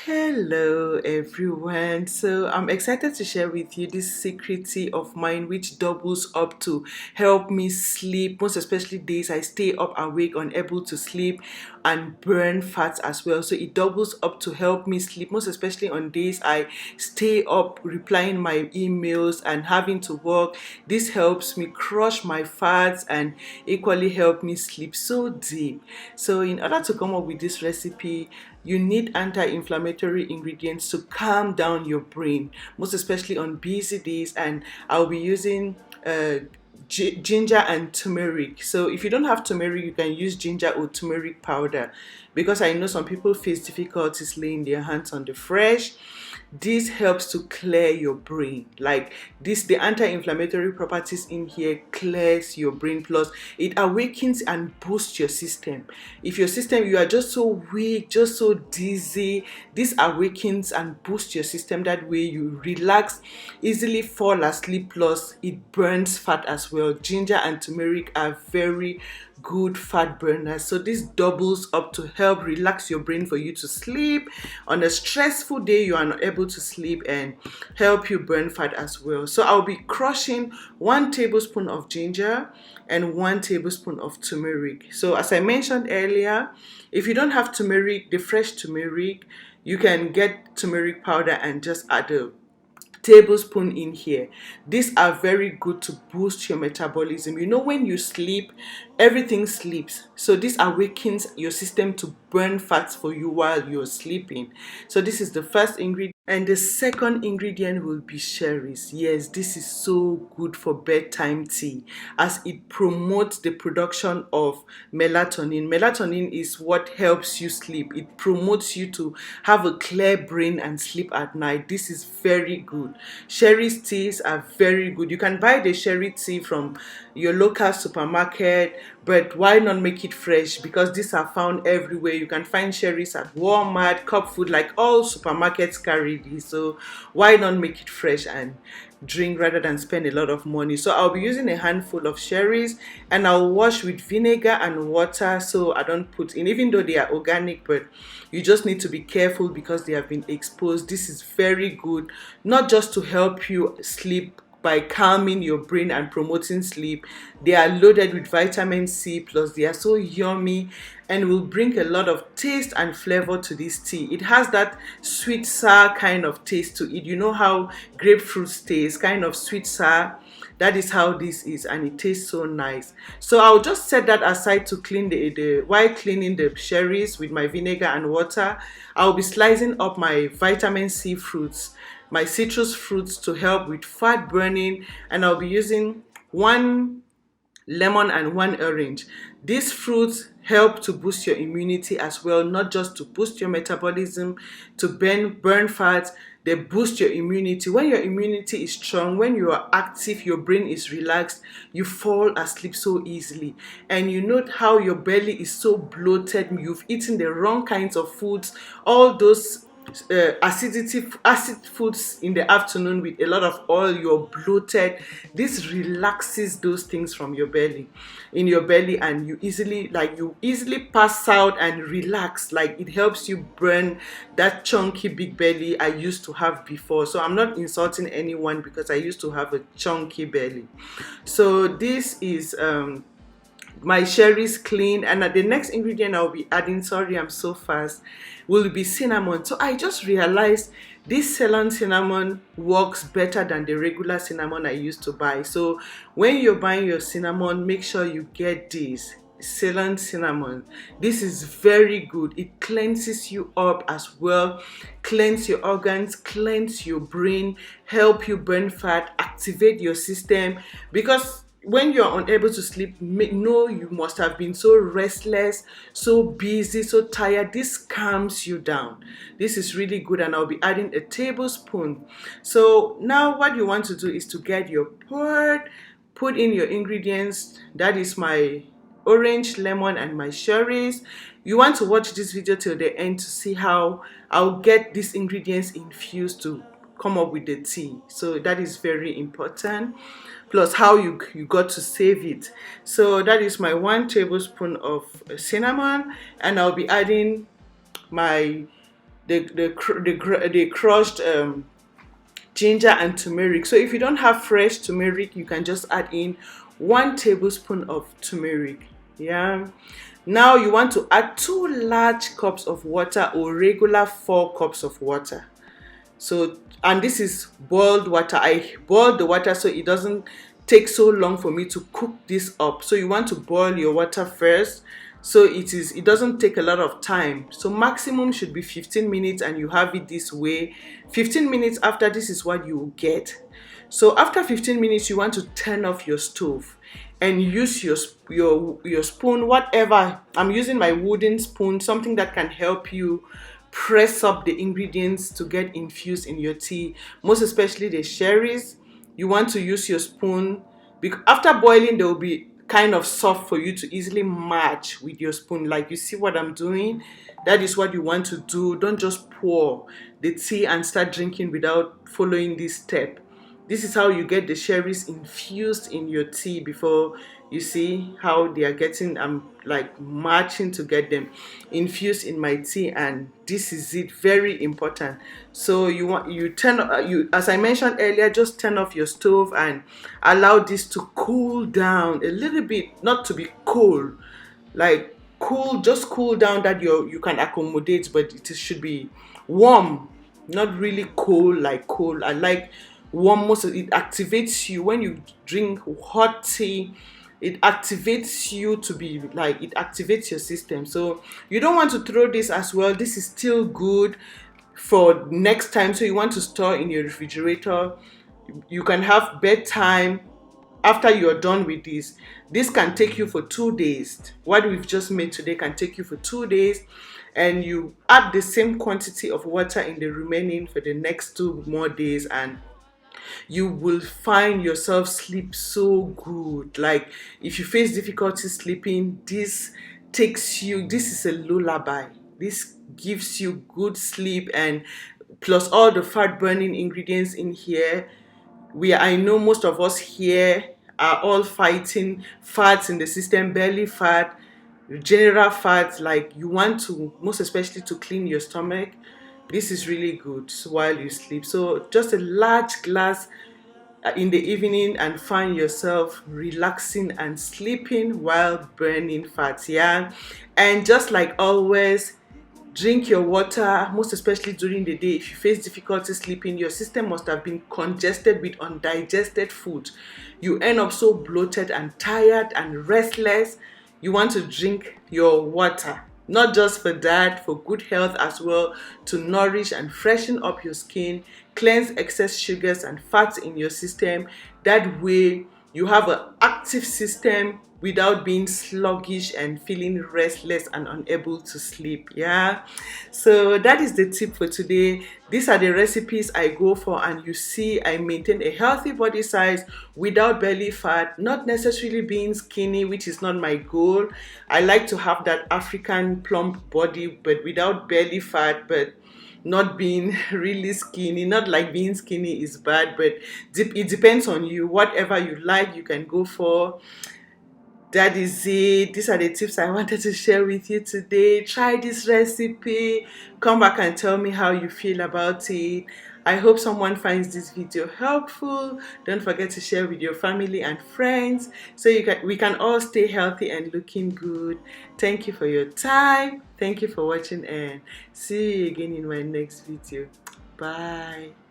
Hello everyone. So I'm excited to share with you this secret tea of mine which doubles up to help me sleep, most especially days I stay up awake unable to sleep and burn fat as well. So it doubles up to help me sleep, most especially on days I stay up replying my emails and having to work. This helps me crush my fats and equally help me sleep so deep. So in order to come up with this recipe, you need anti-inflammatory ingredients to calm down your brain, most especially on busy days. And I'll be using ginger and turmeric. So if you don't have turmeric, you can use ginger or turmeric powder, because I know some people face difficulties laying their hands on the fresh. This helps to clear your brain. Like this, the anti-inflammatory properties in here clears your brain, plus it awakens and boosts your system. If your system, you are just so weak, just so dizzy, this awakens and boosts your system. That way you relax, easily fall asleep, plus it burns fat as well. Ginger and turmeric are very good fat burners, so this doubles up to help relax your brain for you to sleep on a stressful day you are not able to sleep, and help you burn fat as well. So I'll be crushing 1 tablespoon of ginger and 1 tablespoon of turmeric. So as I mentioned earlier, if you don't have turmeric, the fresh turmeric, you can get turmeric powder and just add a tablespoon in here. These are very good to boost your metabolism. You know, when you sleep, everything sleeps, so this awakens your system to burn fats for you while you're sleeping. So this is the first ingredient, and the second ingredient will be cherries. Yes, this is so good for bedtime tea, as it promotes the production of melatonin. Melatonin is what helps you sleep. It promotes you to have a clear brain and sleep at night. This is very good. Cherries teas are very good. You can buy the cherry tea from your local supermarket, but why not make it fresh? Because these are found everywhere. You can find cherries at Walmart, Cup Food, like all supermarkets carry these. So why not make it fresh and drink rather than spend a lot of money? So I'll be using a handful of cherries, and I'll wash with vinegar and water, so I don't put in, even though they are organic, but you just need to be careful because they have been exposed. This is very good, not just to help you sleep by calming your brain and promoting sleep. They are loaded with vitamin C, plus they are so yummy and will bring a lot of taste and flavor to this tea. It has that sweet sour kind of taste to it. You know how grapefruit tastes, kind of sweet sour. That is how this is, and it tastes so nice. So I'll just set that aside to clean the while cleaning the cherries with my vinegar and water. I'll be slicing up my vitamin C fruits, my citrus fruits, to help with fat burning, and I'll be using 1 lemon and 1 orange. These fruits help to boost your immunity as well, not just to boost your metabolism, to burn fat. They boost your immunity. When your immunity is strong, when you are active, your brain is relaxed, you fall asleep so easily. And you note how your belly is so bloated, you've eaten the wrong kinds of foods, all those acid foods in the afternoon with a lot of oil, you're bloated. This relaxes those things from your belly, in your belly, and you easily pass out and relax. Like it helps you burn that chunky big belly I used to have before. So I'm not insulting anyone, because I used to have a chunky belly. So this is my cherries clean, and the next ingredient I'll be adding, sorry I'm so fast, will be cinnamon. So I just realized this Ceylon cinnamon works better than the regular cinnamon I used to buy. So when you're buying your cinnamon, make sure you get this Ceylon cinnamon. This is very good. It cleanses you up as well, cleanse your organs, cleanse your brain, help you burn fat, activate your system. Because when you're unable to sleep, you must have been so restless, so busy, so tired. This calms you down. This is really good, and I'll be adding a tablespoon. So now what you want to do is to get your pot, put in your ingredients. That is my orange, lemon, and my cherries. You want to watch this video till the end to see how I'll get these ingredients infused to come up with the tea. So that is very important, plus how you got to save it. So that is my 1 tablespoon of cinnamon, and I'll be adding my the crushed ginger and turmeric. So if you don't have fresh turmeric, you can just add in 1 tablespoon of turmeric. Yeah. Now you want to add 2 large cups of water, or regular 4 cups of water. So, and this is boiled water. I boiled the water so it doesn't take so long for me to cook this up. So you want to boil your water first, so it doesn't take a lot of time. So maximum should be 15 minutes, and you have it this way. 15 minutes after, this is what you will get. So after 15 minutes, you want to turn off your stove and use your spoon, whatever. I'm using my wooden spoon, something that can help you press up the ingredients to get infused in your tea, most especially the cherries. You want to use your spoon because after boiling, they will be kind of soft for you to easily match with your spoon. Like, you see what I'm doing? That is what you want to do. Don't just pour the tea and start drinking without following this step. This is how you get the cherries infused in your tea. Before, you see how they are getting, I'm like marching to get them infused in my tea, and this is it, very important. So you turn you as I mentioned earlier, just turn off your stove and allow this to cool down a little bit, not to be cold, like cool, just cool down that you can accommodate, but it should be warm, not really cold. Like cold, I like warm. Most of it activates you when you drink hot tea. It activates you to be like, it activates your system. So you don't want to throw this as well. This is still good for next time, so you want to store in your refrigerator. You can have bedtime after you're done with this. This can take you for 2 days. What we've just made today can take you for 2 days, and you add the same quantity of water in the remaining for the next 2 more days, and you will find yourself sleep so good. Like, if you face difficulty sleeping, this is a lullaby. This gives you good sleep, and plus all the fat burning ingredients in here. I know most of us here are all fighting fats in the system, belly fat, general fat. Like, you want to, most especially to clean your stomach. This is really good while you sleep. So just a large glass in the evening, and find yourself relaxing and sleeping while burning fat. Yeah. And just like always, drink your water, most especially during the day. If you face difficulty sleeping, your system must have been congested with undigested food. You end up so bloated and tired and restless. You want to drink your water, not just for that, for good health as well, to nourish and freshen up your skin, cleanse excess sugars and fats in your system. That way, you have an active system without being sluggish and feeling restless and unable to sleep. Yeah. So that is the tip for today. These are the recipes I go for, and you see, I maintain a healthy body size without belly fat, not necessarily being skinny, which is not my goal. I like to have that African plump body, but without belly fat, but not being really skinny. Not like being skinny is bad, but it depends on you. Whatever you like, you can go for. That is it. These are the tips I wanted to share with you today. Try this recipe. Come back and tell me how you feel about it. I hope someone finds this video helpful. Don't forget to share with your family and friends, so we can all stay healthy and looking good. Thank you for your time. Thank you for watching, and see you again in my next video. Bye.